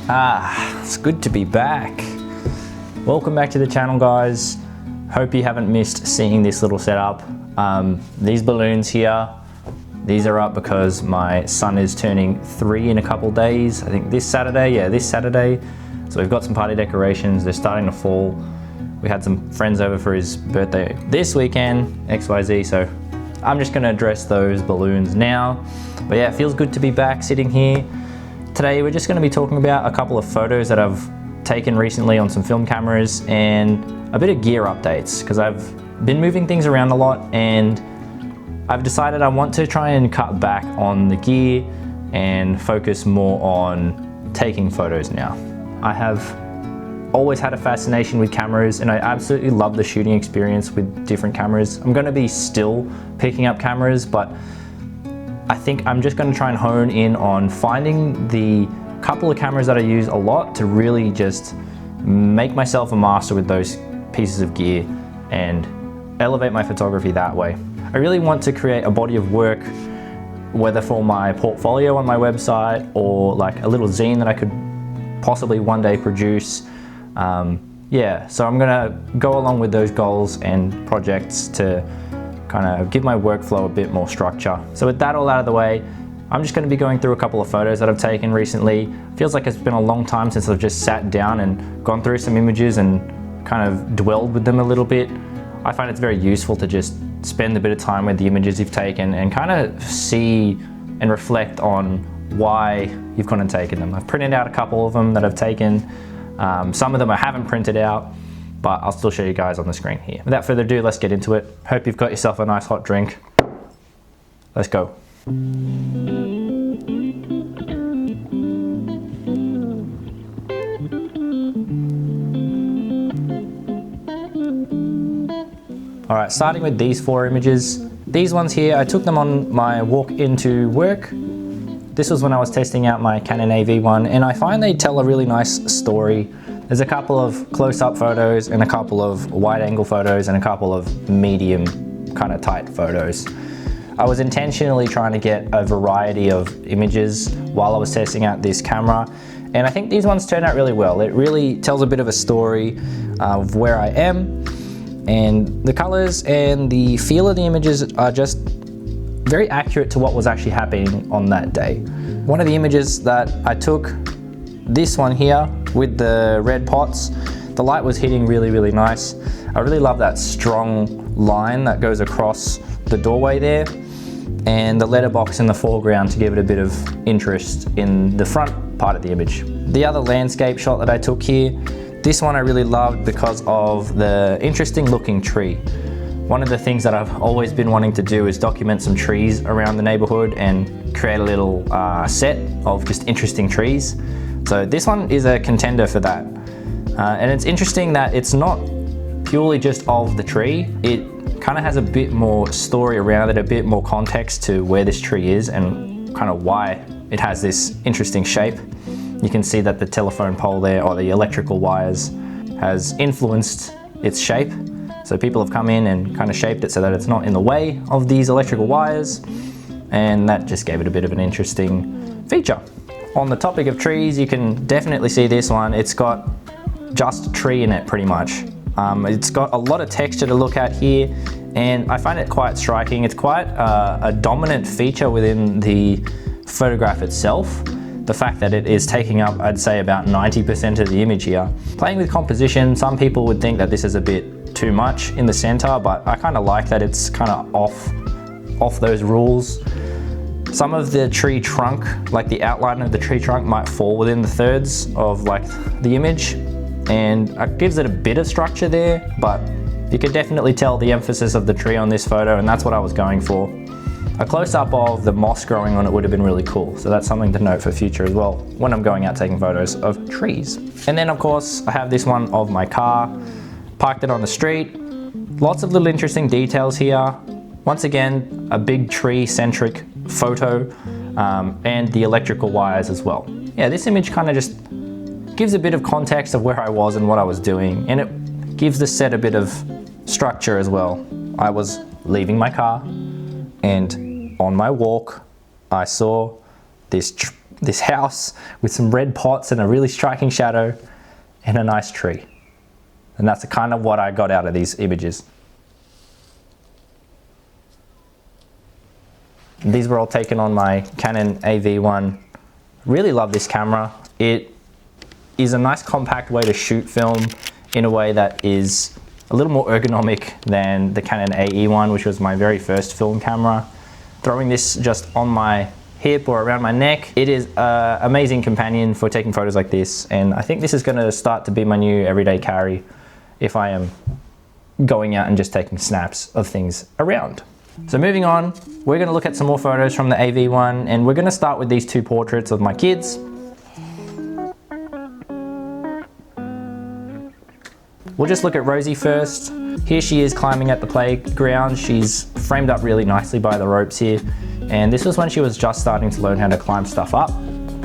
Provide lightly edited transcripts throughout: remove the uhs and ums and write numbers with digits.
It's good to be back. Welcome back to the channel, guys. Hope you haven't missed seeing this little setup. These balloons here, these are up because my son is turning 3 in a couple days. I think this Saturday, this Saturday. So we've got some party decorations, they're starting to fall. We had some friends over for his birthday this weekend, XYZ, so I'm just gonna address those balloons now. But yeah, it feels good to be back sitting here. Today we're just going to be talking about a couple of photos that I've taken recently on some film cameras and a bit of gear updates, because I've been moving things around a lot and I've decided I want to try and cut back on the gear and focus more on taking photos now. I have always had a fascination with cameras and I absolutely love the shooting experience with different cameras. I'm going to be still picking up cameras, but I think I'm just going to try and hone in on finding the couple of cameras that I use a lot to really just make myself a master with those pieces of gear and elevate my photography that way. I really want to create a body of work, whether for my portfolio on my website or like a little zine that I could possibly one day produce. So I'm gonna go along with those goals and projects to kind of give my workflow a bit more structure. So with that all out of the way, I'm just going to be going through a couple of photos that I've taken recently. Feels like it's been a long time since I've just sat down and gone through some images and kind of dwelled with them a little bit. I find it's very useful to just spend a bit of time with the images you've taken and kind of see and reflect on why you've gone and taken them. I've printed out a couple of them that I've taken. Some of them I haven't printed out, but I'll still show you guys on the screen here. Without further ado, let's get into it. Hope you've got yourself a nice hot drink. Let's go. All right, starting with these 4 images. These ones here, I took them on my walk into work. This was when I was testing out my Canon AV1, and I find they tell a really nice story. There's a couple of close-up photos and a couple of wide-angle photos and a couple of medium kind of tight photos. I was intentionally trying to get a variety of images while I was testing out this camera, and I think these ones turned out really well. It really tells a bit of a story of where I am, and the colors and the feel of the images are just very accurate to what was actually happening on that day. One of the images that I took, this one here with the red pots, the light was hitting really, really nice. I really love that strong line that goes across the doorway there, and the letterbox in the foreground to give it a bit of interest in the front part of the image. The other landscape shot that I took here, this one I really loved because of the interesting looking tree. One of the things that I've always been wanting to do is document some trees around the neighborhood and create a little set of just interesting trees. So this one is a contender for that. And it's interesting that it's not purely just of the tree. It kind of has a bit more story around it, a bit more context to where this tree is and kind of why it has this interesting shape. You can see that the telephone pole there, or the electrical wires, has influenced its shape. So people have come in and kind of shaped it so that it's not in the way of these electrical wires, and that just gave it a bit of an interesting feature. On the topic of trees, you can definitely see this one. It's got just a tree in it pretty much. It's got a lot of texture to look at here, and I find it quite striking. It's quite a dominant feature within the photograph itself. The fact that it is taking up, I'd say, about 90% of the image here. Playing with composition, some people would think that this is a bit too much in the center, but I kind of like that it's kind of off those rules. Some of the tree trunk, like the outline of the tree trunk, might fall within the thirds of like the image, and it gives it a bit of structure there, but you can definitely tell the emphasis of the tree on this photo, and that's what I was going for. A close-up of the moss growing on it would have been really cool, so that's something to note for future as well when I'm going out taking photos of trees. And then of course I have this one of my car, parked it on the street. Lots of little interesting details here. Once again, a big tree-centric photo, and the electrical wires as well. Yeah, this image kind of just gives a bit of context of where I was and what I was doing, and it gives the set a bit of structure as well. I was leaving my car, and on my walk, I saw this this house with some red pots and a really striking shadow and a nice tree. And that's kind of what I got out of these images. These were all taken on my Canon AV1. Really love this camera. It is a nice compact way to shoot film in a way that is a little more ergonomic than the Canon AE1, which was my very first film camera. Throwing this just on my hip or around my neck, it is an amazing companion for taking photos like this, and I think this is going to start to be my new everyday carry if I am going out and just taking snaps of things around. So moving on, we're going to look at some more photos from the AV1, and we're going to start with these two portraits of my kids. We'll just look at Rosie first. Here she is climbing at the playground. She's framed up really nicely by the ropes here. And this was when she was just starting to learn how to climb stuff up.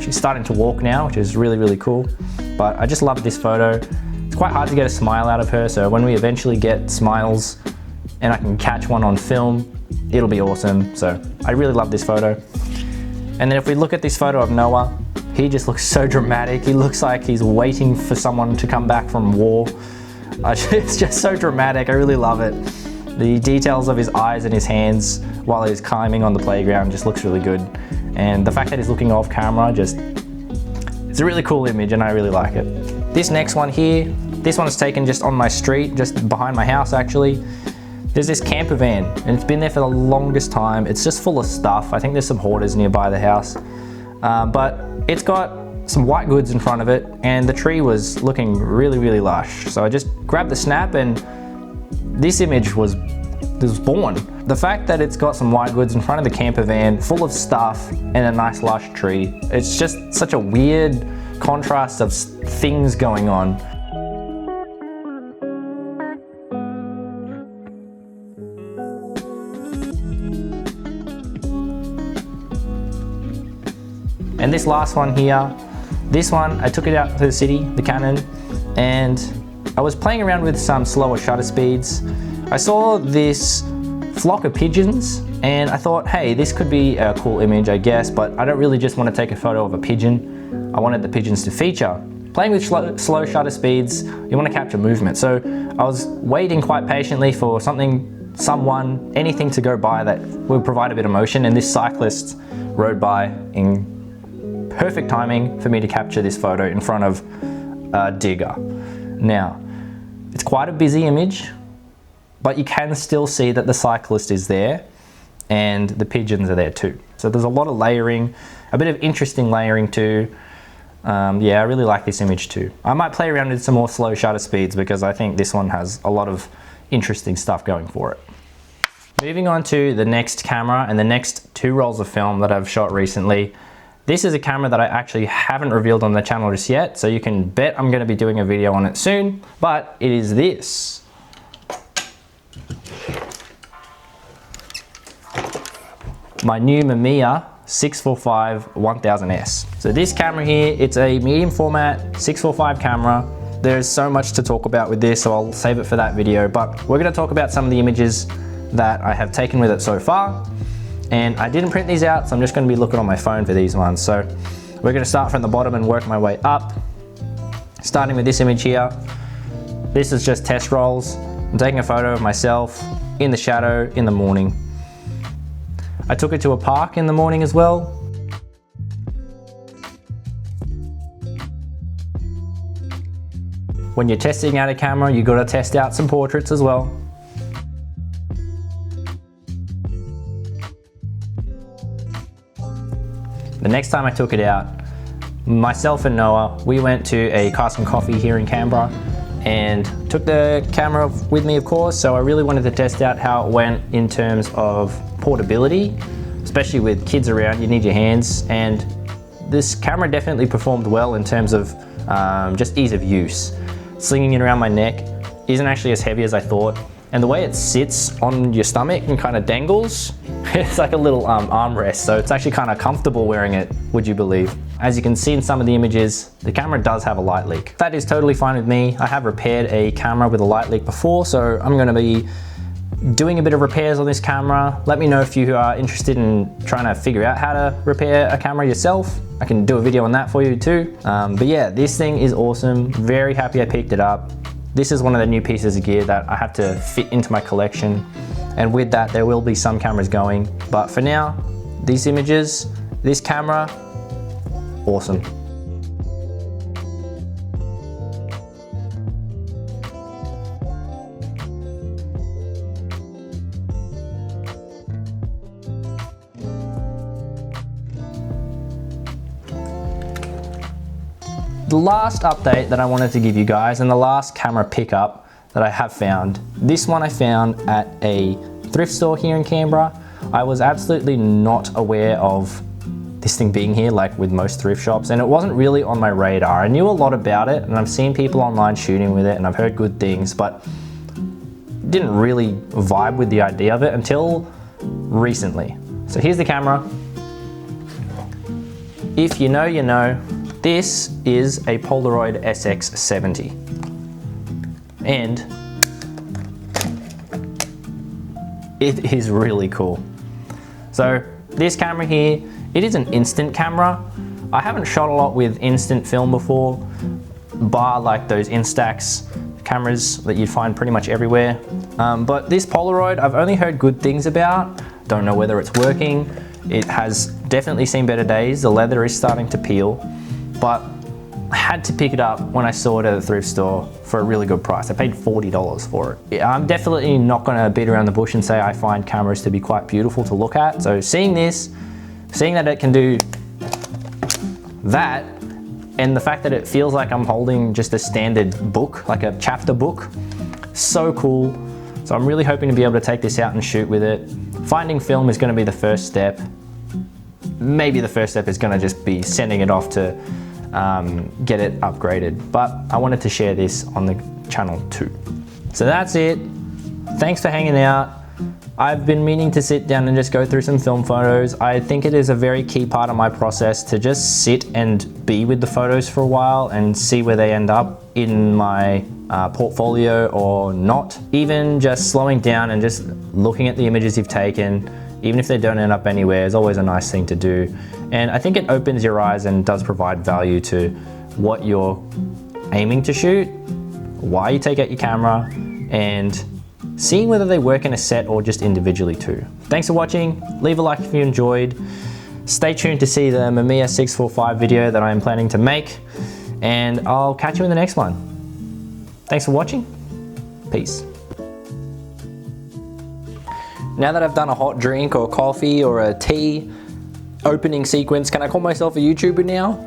She's starting to walk now, which is really, really cool. But I just love this photo. It's quite hard to get a smile out of her, so when we eventually get smiles and I can catch one on film, it'll be awesome. So I really love this photo. And then if we look at this photo of Noah, he just looks so dramatic. He looks like he's waiting for someone to come back from war. It's just so dramatic. I really love it. The details of his eyes and his hands while he's climbing on the playground just looks really good. And the fact that he's looking off camera, it's a really cool image and I really like it. This next one here, this one is taken just on my street, just behind my house actually. There's this camper van and it's been there for the longest time. It's just full of stuff. I think there's some hoarders nearby the house. But it's got some white goods in front of it and the tree was looking really, really lush. So I just grabbed the snap and this image was born. The fact that it's got some white goods in front of the camper van full of stuff and a nice lush tree, it's just such a weird contrast of things going on. And this last one here, this one, I took it out to the city, the Canon, and I was playing around with some slower shutter speeds. I saw this flock of pigeons and I thought, hey, this could be a cool image, I guess, but I don't really just want to take a photo of a pigeon. I wanted the pigeons to feature. Playing with slow shutter speeds, you want to capture movement. So I was waiting quite patiently for someone, anything to go by that would provide a bit of motion, and this cyclist rode by in perfect timing for me to capture this photo in front of a digger. Now, it's quite a busy image, but you can still see that the cyclist is there and the pigeons are there too. So there's a lot of layering, a bit of interesting layering too. Yeah, I really like this image too. I might play around with some more slow shutter speeds because I think this one has a lot of interesting stuff going for it. Moving on to the next camera and the next two rolls of film that I've shot recently. This is a camera that I actually haven't revealed on the channel just yet, so you can bet I'm going to be doing a video on it soon, but it is this. My new Mamiya 645 1000S. So this camera here, it's a medium format 645 camera. There's so much to talk about with this, so I'll save it for that video, but we're going to talk about some of the images that I have taken with it so far. And I didn't print these out, so I'm just going to be looking on my phone for these ones. So we're going to start from the bottom and work my way up. Starting with this image here. This is just test rolls. I'm taking a photo of myself in the shadow in the morning. I took it to a park in the morning as well. When you're testing out a camera, you got to test out some portraits as well. The next time I took it out, myself and Noah, we went to a Carson Coffee here in Canberra and took the camera with me, of course, so I really wanted to test out how it went in terms of portability, especially with kids around, you need your hands, and this camera definitely performed well in terms of just ease of use. Slinging it around my neck isn't actually as heavy as I thought, and the way it sits on your stomach and kind of dangles, it's like a little armrest, so it's actually kind of comfortable wearing it, would you believe? As you can see in some of the images, the camera does have a light leak. That is totally fine with me. I have repaired a camera with a light leak before, so I'm going to be doing a bit of repairs on this camera. Let me know if you are interested in trying to figure out how to repair a camera yourself. I can do a video on that for you too. But yeah, this thing is awesome. Very happy I picked it up. This is one of the new pieces of gear that I have to fit into my collection. And with that, there will be some cameras going. But for now, these images, this camera, awesome. The last update that I wanted to give you guys, and the last camera pickup that I have found, this one I found at a thrift store here in Canberra. I was absolutely not aware of this thing being here, like with most thrift shops, and it wasn't really on my radar. I knew a lot about it, and I've seen people online shooting with it, and I've heard good things, but didn't really vibe with the idea of it until recently. So here's the camera. If you know, you know. This is a Polaroid SX70, and it is really cool. So this camera here, it is an instant camera. I haven't shot a lot with instant film before, bar like those Instax cameras that you'd find pretty much everywhere. But this Polaroid, I've only heard good things about. Don't know whether it's working. It has definitely seen better days. The leather is starting to peel. But I had to pick it up when I saw it at a thrift store for a really good price. I paid $40 for it. I'm definitely not gonna beat around the bush and say I find cameras to be quite beautiful to look at. So seeing this, seeing that it can do that, and the fact that it feels like I'm holding just a standard book, like a chapter book, so cool. So I'm really hoping to be able to take this out and shoot with it. Finding film is gonna be the first step. Maybe the first step is gonna just be sending it off to get it upgraded, but I wanted to share this on the channel too. So that's it. Thanks for hanging out. I've been meaning to sit down and just go through some film photos. I think it is a very key part of my process to just sit and be with the photos for a while and see where they end up in my portfolio or not. Even just slowing down and just looking at the images you've taken, even if they don't end up anywhere, is always a nice thing to do. And I think it opens your eyes and does provide value to what you're aiming to shoot, why you take out your camera, and seeing whether they work in a set or just individually too. Thanks for watching. Leave a like if you enjoyed. Stay tuned to see the Mamiya 645 video that I am planning to make, and I'll catch you in the next one. Thanks for watching. Peace. Now that I've done a hot drink or coffee or a tea opening sequence, can I call myself a YouTuber now?